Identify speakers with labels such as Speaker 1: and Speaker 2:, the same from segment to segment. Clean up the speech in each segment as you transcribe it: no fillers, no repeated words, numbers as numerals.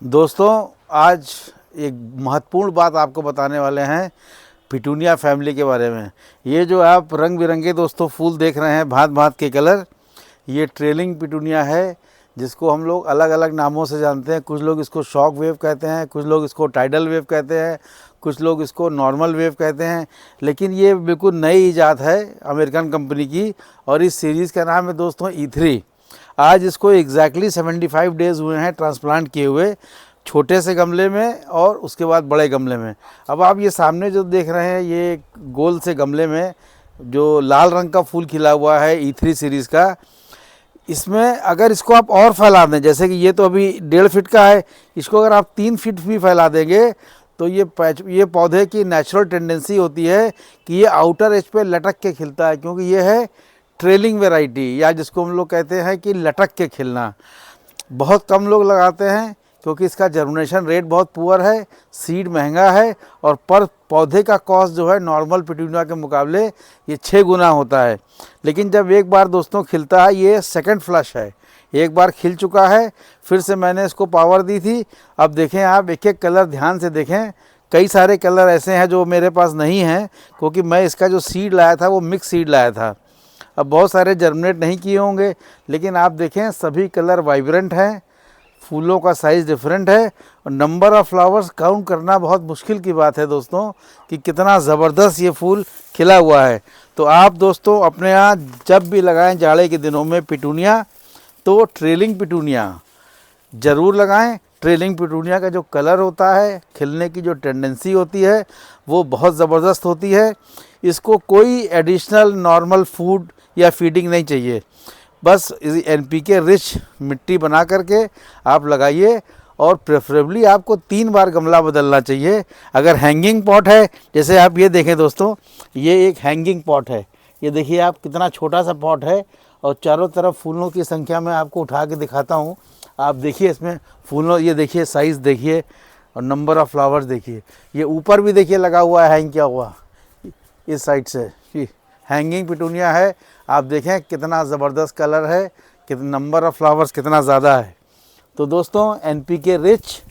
Speaker 1: दोस्तों, आज एक महत्वपूर्ण बात आपको बताने वाले हैं पिटूनिया फैमिली के बारे में। ये जो आप रंग बिरंगे दोस्तों फूल देख रहे हैं, भांत भांत के कलर, ये ट्रेलिंग पिटूनिया है, जिसको हम लोग अलग अलग नामों से जानते हैं। कुछ लोग इसको शॉक वेव कहते हैं, कुछ लोग इसको टाइडल वेव कहते हैं, कुछ लोग इसको नॉर्मल वेव कहते हैं। लेकिन ये बिल्कुल नई इजाद है अमेरिकन कंपनी की, और इस सीरीज़ का नाम है दोस्तों E3। आज इसको एग्जैक्टली 75 डेज़ हुए हैं ट्रांसप्लांट किए हुए, छोटे से गमले में और उसके बाद बड़े गमले में। अब आप ये सामने जो देख रहे हैं, ये गोल से गमले में जो लाल रंग का फूल खिला हुआ है E3 सीरीज़ का, इसमें अगर इसको आप और फैला दें, जैसे कि ये तो अभी 1.5 फीट का है, इसको अगर आप 3 फीट भी फैला देंगे तो ये पौधे की नेचुरल टेंडेंसी होती है कि ये आउटर एज पे लटक के खिलता है, क्योंकि ये है ट्रेलिंग वैरायटी, या जिसको हम लोग कहते हैं कि लटक के खिलना। बहुत कम लोग लगाते हैं क्योंकि इसका जर्मिनेशन रेट बहुत पुअर है, सीड महंगा है, और पर पौधे का कॉस्ट जो है नॉर्मल पिटूनिया के मुकाबले ये 6 गुना होता है। लेकिन जब एक बार दोस्तों खिलता है, ये सेकंड फ्लश है, एक बार खिल चुका है, फिर से मैंने इसको पावर दी थी। अब देखें आप, एक एक कलर ध्यान से देखें। कई सारे कलर ऐसे हैं जो मेरे पास नहीं हैं, क्योंकि मैं इसका जो सीड लाया था वो मिक्स सीड लाया था। अब बहुत सारे जर्मिनेट नहीं किए होंगे, लेकिन आप देखें सभी कलर वाइब्रेंट हैं, फूलों का साइज़ डिफरेंट है, और नंबर ऑफ़ फ्लावर्स काउंट करना बहुत मुश्किल की बात है दोस्तों कि कितना ज़बरदस्त ये फूल खिला हुआ है। तो आप दोस्तों अपने यहाँ जब भी लगाएं जाड़े के दिनों में पिटूनिया, तो ट्रेलिंग पिटूनिया ज़रूर लगाएं। ट्रेलिंग पिटूनिया का जो कलर होता है, खिलने की जो टेंडेंसी होती है, वो बहुत ज़बरदस्त होती है। इसको कोई एडिशनल नॉर्मल फूड या फीडिंग नहीं चाहिए, बस NPK रिच मिट्टी बना करके आप लगाइए, और प्रेफरेबली आपको 3 बार गमला बदलना चाहिए। अगर हैंगिंग पॉट है, जैसे आप ये देखें दोस्तों, ये एक हैंगिंग पॉट है, ये देखिए आप कितना छोटा सा पॉट है, और चारों तरफ फूलों की संख्या मैं आपको उठा के दिखाता हूँ। आप देखिए इसमें फूलों, ये देखिए साइज़ देखिए, और नंबर ऑफ़ फ्लावर्स देखिए। ये ऊपर भी देखिए लगा हुआ है, हैंग किया हुआ इस साइड से, हैंगिंग पिटूनिया है। आप देखें कितना ज़बरदस्त कलर है, कितना नंबर ऑफ़ फ्लावर्स कितना ज़्यादा है। तो दोस्तों NPK रिच,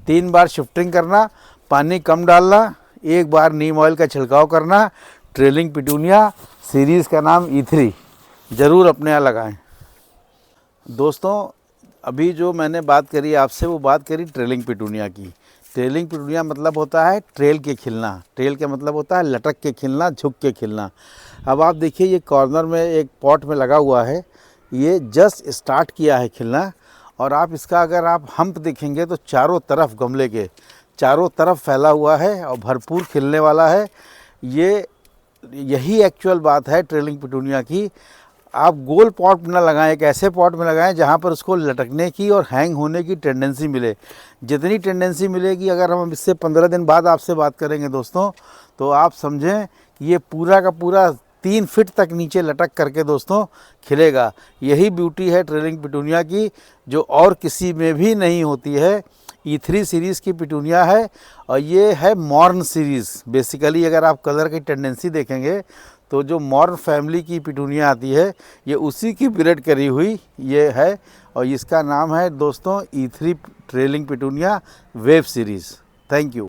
Speaker 1: 3 बार शिफ्टिंग करना, पानी कम डालना, 1 बार नीम ऑयल का छिड़काव करना। ट्रेलिंग पिटूनिया सीरीज़ का नाम E3, ज़रूर अपने यहाँ लगाएं। दोस्तों, अभी जो मैंने बात करी आपसे, वो बात करी ट्रेलिंग पिटूनिया की। ट्रेलिंग पिटूनिया मतलब होता है ट्रेल के खिलना, ट्रेल का मतलब होता है लटक के खिलना, झुक के खिलना। अब आप देखिए ये कॉर्नर में एक पॉट में लगा हुआ है, ये जस्ट स्टार्ट किया है खिलना, और आप इसका अगर आप हम्प देखेंगे तो चारों तरफ गमले के चारों तरफ फैला हुआ है और भरपूर खिलने वाला है। यही एक्चुअल बात है ट्रेलिंग पिटूनिया की। आप गोल पॉट में ना लगाएं, एक ऐसे पॉट में लगाएं जहां पर उसको लटकने की और हैंग होने की टेंडेंसी मिले। जितनी टेंडेंसी मिलेगी, अगर हम इससे 15 दिन बाद आपसे बात करेंगे दोस्तों, तो आप समझें ये पूरा का पूरा 3 फीट तक नीचे लटक करके दोस्तों खिलेगा। यही ब्यूटी है ट्रेलिंग पिटूनिया की, जो और किसी में भी नहीं होती है। E3 सीरीज़ की पिटूनिया है, और ये है मॉर्न सीरीज़। बेसिकली अगर आप कलर की टेंडेंसी देखेंगे तो जो मॉर्न फैमिली की पिटूनिया आती है, ये उसी की ब्रीड करी हुई ये है, और इसका नाम है दोस्तों E3 trailing petunia wave series. Thank you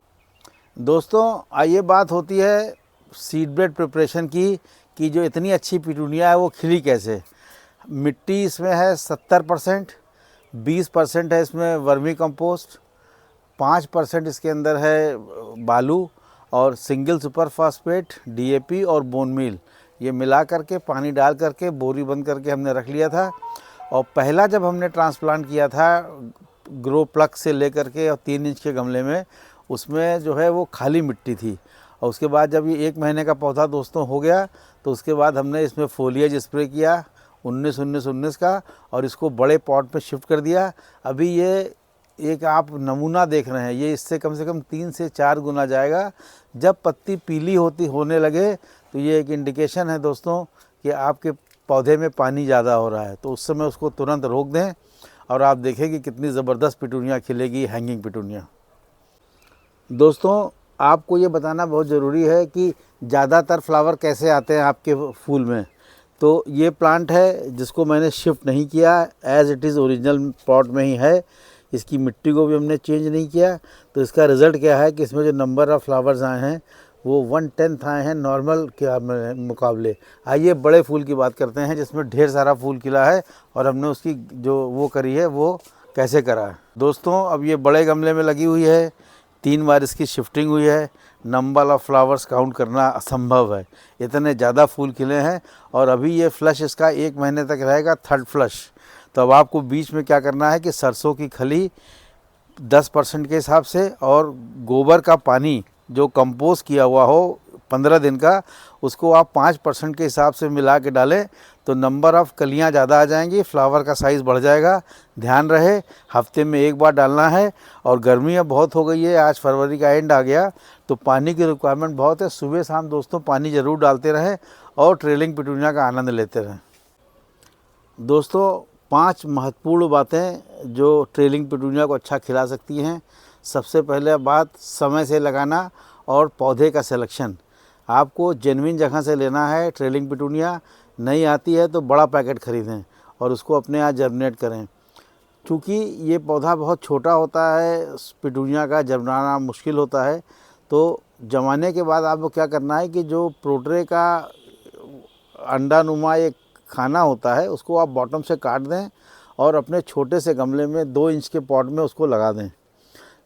Speaker 1: दोस्तों। आइए बात होती है सीड बेड प्रिपरेशन की, कि जो इतनी अच्छी पिटूनिया है वो खिली कैसे। मिट्टी इसमें है 70%, 20% है इसमें वर्मी कंपोस्ट, 5% इसके अंदर है बालू, और सिंगल सुपर फास्फेट, DAP और बोन मील, ये मिला करके पानी डाल करके बोरी बंद करके हमने रख लिया था। और पहला जब हमने ट्रांसप्लांट किया था ग्रो प्लग से लेकर के, और 3 इंच के गमले में, उसमें जो है वो खाली मिट्टी थी। और उसके बाद जब ये 1 महीने का पौधा दोस्तों हो गया, तो उसके बाद हमने इसमें फोलिएज स्प्रे किया 19-19-19 का, और इसको बड़े पॉट में शिफ्ट कर दिया। अभी ये एक आप नमूना देख रहे हैं, ये इससे कम से कम 3 से 4 गुना जाएगा। जब पत्ती पीली होने लगे, तो ये एक इंडिकेशन है दोस्तों कि आपके पौधे में पानी ज़्यादा हो रहा है, तो उस समय उसको तुरंत रोक दें, और आप देखें कि कितनी ज़बरदस्त पिटूनिया खिलेगी, हैंगिंग पिटूनिया। दोस्तों, आपको ये बताना बहुत ज़रूरी है कि ज़्यादातर फ्लावर कैसे आते हैं आपके फूल में। तो ये प्लांट है जिसको मैंने शिफ्ट नहीं किया, as it is original pot में ही है। इसकी मिट्टी को भी हमने चेंज नहीं किया। तो इसका रिज़ल्ट क्या है कि इसमें जो नंबर ऑफ़ फ्लावर्स आए हैं वो 1/10 आए हैं नॉर्मल के मुकाबले। आइए बड़े फूल की बात करते हैं जिसमें ढेर सारा फूल खिला है और हमने उसकी जो वो करी है वो कैसे करा है। दोस्तों अब ये बड़े गमले में लगी हुई है, 3 बार इसकी शिफ्टिंग हुई है। नंबर ऑफ़ फ्लावर्स काउंट करना असंभव है, इतने ज़्यादा फूल खिले हैं। और अभी ये फ्लश इसका 1 महीने तक रहेगा, 3rd फ्लश। तो अब आपको बीच में क्या करना है कि सरसों की खली 10% के हिसाब से और गोबर का पानी जो कंपोस्ट किया हुआ हो 15 दिन का, उसको आप 5% के हिसाब से मिला के डालें तो नंबर ऑफ़ कलियां ज़्यादा आ जाएंगी, फ्लावर का साइज़ बढ़ जाएगा। ध्यान रहे हफ्ते में 1 बार डालना है। और गर्मी अब बहुत हो गई है, आज फरवरी का एंड आ गया तो पानी की रिक्वायरमेंट बहुत है। सुबह शाम दोस्तों पानी ज़रूर डालते रहें और ट्रेलिंग पिटूनिया का आनंद लेते रहें। दोस्तों 5 महत्वपूर्ण बातें जो ट्रेलिंग पिटूनिया को अच्छा खिला सकती हैं। सबसे पहले बात समय से लगाना और पौधे का सिलेक्शन। आपको जेन्युइन जगह से लेना है। ट्रेलिंग पिटूनिया नहीं आती है तो बड़ा पैकेट ख़रीदें और उसको अपने यहाँ जर्मिनेट करें। चूँकि ये पौधा बहुत छोटा होता है, पिटूनिया का जर्मिनाना मुश्किल होता है, तो जमाने के बाद आपको क्या करना है कि जो प्रोट्रे का अंडानुमा एक खाना होता है उसको आप बॉटम से काट दें और अपने छोटे से गमले में 2 इंच के पॉट में उसको लगा दें।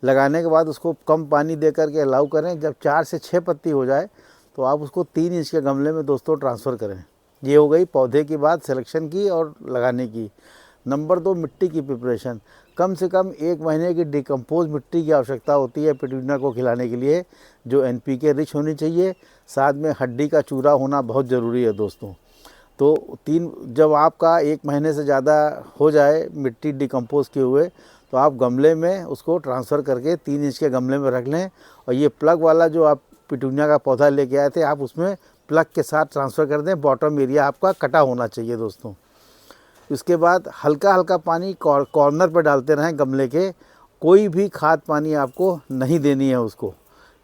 Speaker 1: लगाने के बाद उसको कम पानी दे करके अलाउ करें। जब 4 से 6 पत्ती हो जाए तो आप उसको 3 इंच के गमले में दोस्तों ट्रांसफ़र करें। ये हो गई पौधे की बात, सिलेक्शन की और लगाने की। नंबर 2 मिट्टी की प्रिपरेशन। कम से कम 1 महीने की डिकम्पोज मिट्टी की आवश्यकता होती है पिटूनिया को खिलाने के लिए, जो NPK रिच होनी चाहिए। साथ में हड्डी का चूरा होना बहुत ज़रूरी है दोस्तों। तो जब आपका 1 महीने से ज़्यादा हो जाए मिट्टी डिकम्पोज किए हुए तो आप गमले में उसको ट्रांसफ़र करके 3 इंच के गमले में रख लें। और ये प्लग वाला जो आप पिटूनिया का पौधा लेके आए थे आप उसमें प्लग के साथ ट्रांसफ़र कर दें। बॉटम एरिया आपका कटा होना चाहिए दोस्तों। इसके बाद हल्का हल्का पानी कॉर्नर पर डालते रहें गमले के। कोई भी खाद पानी आपको नहीं देनी है उसको,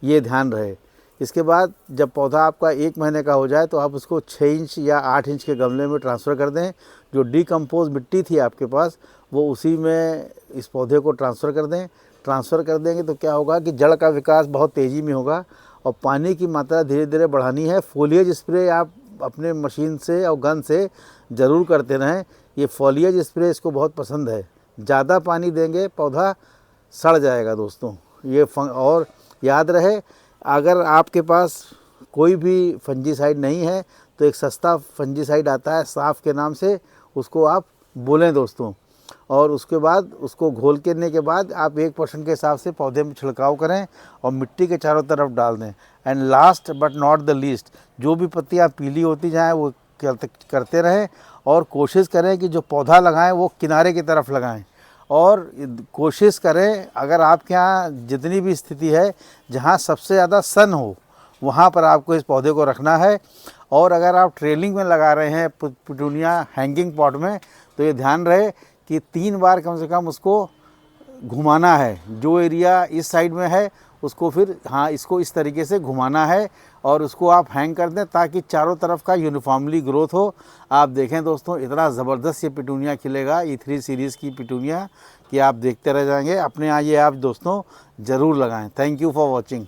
Speaker 1: ये ध्यान रहे। इसके बाद जब पौधा आपका 1 महीने का हो जाए तो आप उसको 6 इंच या 8 इंच के गमले में ट्रांसफ़र कर दें। जो डिकम्पोज मिट्टी थी आपके पास वो उसी में इस पौधे को ट्रांसफ़र कर दें। ट्रांसफ़र कर देंगे तो क्या होगा कि जड़ का विकास बहुत तेज़ी में होगा। और पानी की मात्रा धीरे धीरे बढ़ानी है। फोलिएज स्प्रे आप अपने मशीन से और गन से ज़रूर करते रहें। ये फोलिएज स्प्रे इसको बहुत पसंद है। ज़्यादा पानी देंगे पौधा सड़ जाएगा दोस्तों। और याद रहे अगर आपके पास कोई भी फंजीसाइड नहीं है तो एक सस्ता फंजीसाइड आता है साफ के नाम से, उसको आप बोलें दोस्तों। और उसके बाद उसको घोल करने के बाद आप 1% के हिसाब से पौधे में छिड़काव करें और मिट्टी के चारों तरफ डाल दें। And last but not the least, जो भी पत्तियाँ पीली होती जाएँ वो करते रहें और कोशिश करें कि जो पौधा लगाएं वो किनारे की तरफ लगाएं। और कोशिश करें अगर आपके यहाँ जितनी भी स्थिति है जहाँ सबसे ज़्यादा सन हो वहाँ पर आपको इस पौधे को रखना है। और अगर आप ट्रेलिंग में लगा रहे हैं पिटूनिया हैंगिंग पॉट में तो ये ध्यान रहे कि 3 बार कम से कम उसको घुमाना है। जो एरिया इस साइड में है उसको फिर इसको इस तरीके से घुमाना है और उसको आप हैंग कर दें ताकि चारों तरफ का यूनिफॉर्मली ग्रोथ हो। आप देखें दोस्तों इतना ज़बरदस्त ये पिटूनिया खिलेगा, E3 सीरीज़ की पिटूनिया, कि आप देखते रह जाएंगे। अपने यहाँ ये आप दोस्तों ज़रूर लगाएं। Thank you for watching.